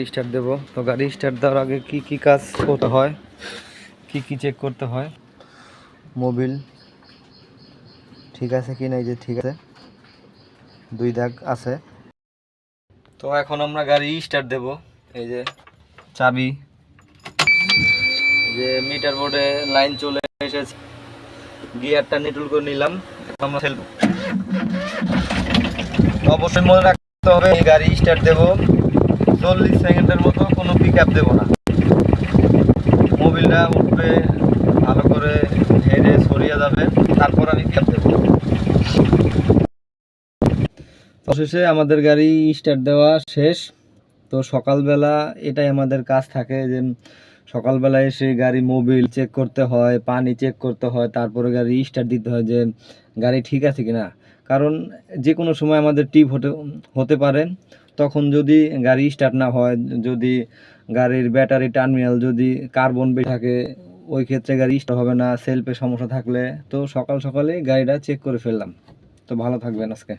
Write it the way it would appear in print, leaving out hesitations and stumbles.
Start দেবো। তো গাড়ি স্টার্ট দেওয়ার আগে কি কি কাজ করতে হয়, কি কি চেক করতে হয়, মোবিল ঠিক আছে কি না, এই যে ঠিক আছে, 2 দাগ আছে। তো এখন আমরা গাড়ি স্টার্ট দেব। এই যে চাবি, যে মিটার বোর্ডে লাইন চলে এসেছে, গিয়ারটা নিউট্রাল করে নিলাম। আমরা ফেলবো। অবশ্যই মনে রাখতে হবে এই গাড়ি স্টার্ট দেব 40 সেকেন্ডের মতো, কোনো পিক আপ দেবো না। মোবিলটা উঠবে, ভালো করে হেডে সরিয়ে যাবে, তারপর আমি পিক আপ দেবো। অবশেষে আমাদের গাড়ি স্টার্ট দেওয়া শেষ। তো সকালবেলা এটাই আমাদের কাজ থাকে, যে সকালবেলা এসে গাড়ি মোবিল চেক করতে হয়, পানি চেক করতে হয়, তারপরে গাড়ি স্টার্ট দিতে হয় যে গাড়ি ঠিক আছে কি না। কারণ যে কোনো সময় আমাদের টিপ হতে পারে। তখন যদি গাড়ি স্টার্ট না হয়, যদি গাড়ির ব্যাটারি টার্মিনাল যদি কার্বন বেশি থাকে, ওই ক্ষেত্রে গাড়ি স্টার্ট হবে না। সেলফে সমস্যা থাকলে তো সকাল সকালে গাড়িটা চেক করে ফেললাম। তো ভালো থাকবেন আজকে।